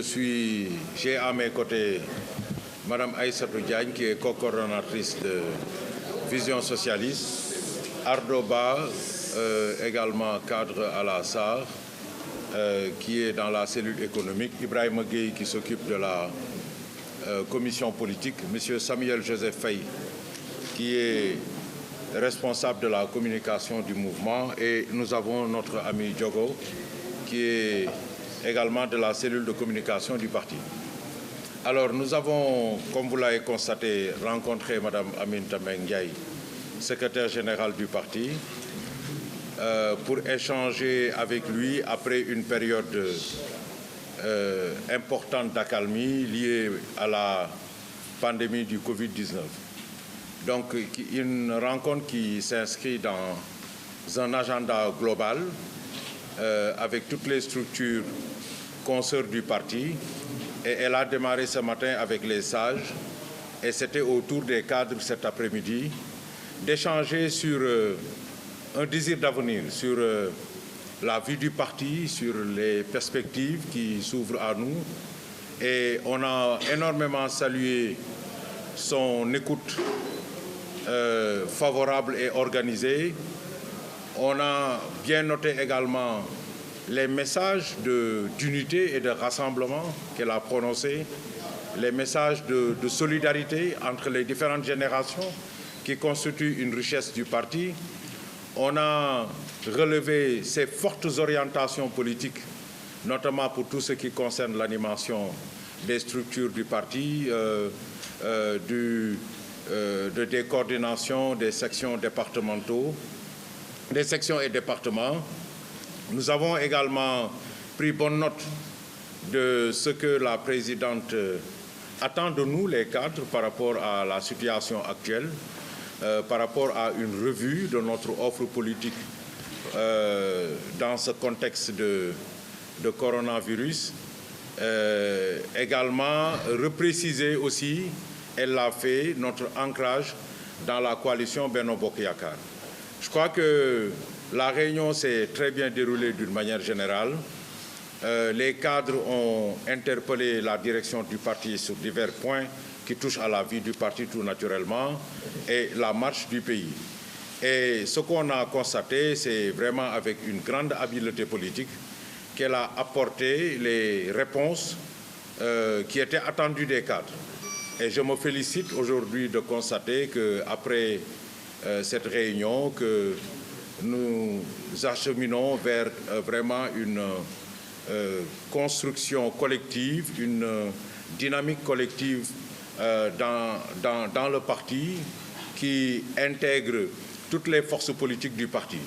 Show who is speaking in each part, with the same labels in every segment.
Speaker 1: J'ai à mes côtés Madame Aïssatou Diagne, qui est co-coordonnatrice de Vision Socialiste, Ardo Ba, également cadre à la SAR, qui est dans la cellule économique, Ibrahima Gueye, qui s'occupe de la commission politique, Monsieur Samuel Joseph Faye, qui est responsable de la communication du mouvement, et nous avons notre ami Diogo, qui est également de la cellule de communication du parti. Alors, nous avons, comme vous l'avez constaté, rencontré Mme Aminata Mbengue Ndiaye, secrétaire générale du parti, pour échanger avec lui après une période importante d'accalmie liée à la pandémie du Covid-19. Donc, une rencontre qui s'inscrit dans un agenda global avec toutes les structures consoeurs du parti. Et elle a démarré ce matin avec les sages. Et c'était au tour des cadres cet après-midi d'échanger sur un désir d'avenir, sur la vie du parti, sur les perspectives qui s'ouvrent à nous. Et on a énormément salué son écoute favorable et organisée. On a bien noté également les messages d'unité et de rassemblement qu'elle a prononcés, les messages de solidarité entre les différentes générations qui constituent une richesse du parti. On a relevé ses fortes orientations politiques, notamment pour tout ce qui concerne l'animation des structures du parti, des coordinations des sections départementaux, des sections et départements. Nous avons également pris bonne note de ce que la présidente attend de nous, les cadres, par rapport à la situation actuelle, par rapport à une revue de notre offre politique dans ce contexte de coronavirus. Également, repréciser aussi, elle l'a fait, notre ancrage dans la coalition Benno Bokk Yakaar. Je crois que la réunion s'est très bien déroulée d'une manière générale. Les cadres ont interpellé la direction du parti sur divers points qui touchent à la vie du parti tout naturellement et la marche du pays. Et ce qu'on a constaté, c'est vraiment avec une grande habileté politique qu'elle a apporté les réponses qui étaient attendues des cadres. Et je me félicite aujourd'hui de constater qu'après cette réunion, que nous acheminons vers vraiment une construction collective, une dynamique collective dans le parti qui intègre toutes les forces politiques du parti.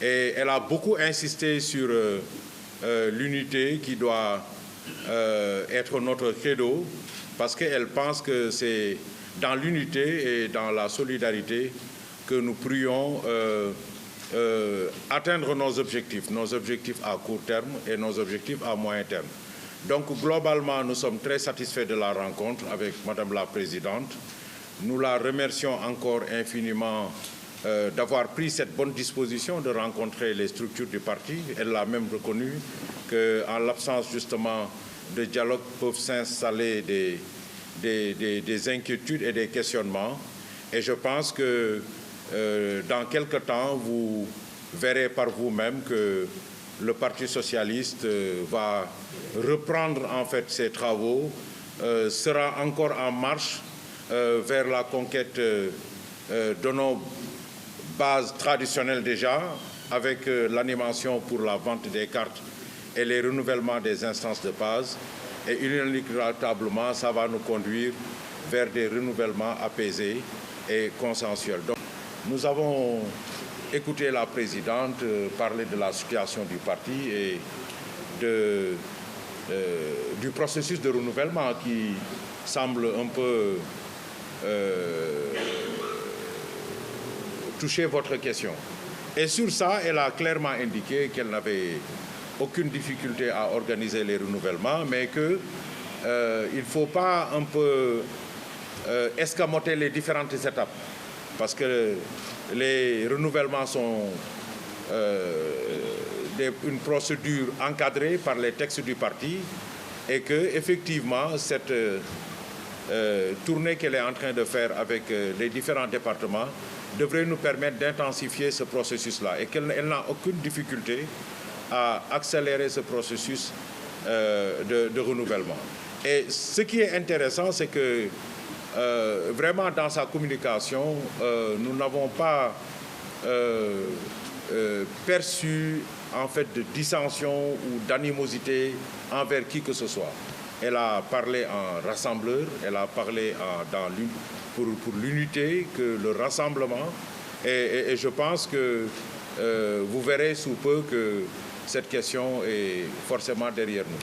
Speaker 1: Et elle a beaucoup insisté sur l'unité qui doit être notre credo, parce qu'elle pense que c'est dans l'unité et dans la solidarité que nous pourrions atteindre nos objectifs à court terme et nos objectifs à moyen terme. Donc globalement, nous sommes très satisfaits de la rencontre avec Madame la Présidente. Nous la remercions encore infiniment d'avoir pris cette bonne disposition de rencontrer les structures du parti. Elle l'a même reconnu qu'en l'absence justement de dialogue peuvent s'installer des inquiétudes et des questionnements. Et je pense que dans quelque temps, vous verrez par vous-même que le Parti socialiste va reprendre en fait ses travaux, sera encore en marche vers la conquête de nos bases traditionnelles déjà, avec l'animation pour la vente des cartes et les renouvellements des instances de base. Et inéluctablement, ça va nous conduire vers des renouvellements apaisés et consensuels. Donc, nous avons écouté la présidente parler de la situation du parti et du processus de renouvellement qui semble un peu toucher votre question. Et sur ça, elle a clairement indiqué qu'elle n'avait aucune difficulté à organiser les renouvellements, mais qu'il ne faut pas un peu escamoter les différentes étapes, parce que les renouvellements sont une procédure encadrée par les textes du parti. et que effectivement cette tournée qu'elle est en train de faire avec les différents départements devrait nous permettre d'intensifier ce processus-là et qu'elle n'a aucune difficulté à accélérer ce processus de renouvellement. Et ce qui est intéressant, c'est que vraiment dans sa communication, nous n'avons pas perçu en fait de dissension ou d'animosité envers qui que ce soit. Elle a parlé en rassembleur, elle a parlé pour l'unité, que le rassemblement, et je pense que vous verrez sous peu que cette question est forcément derrière nous.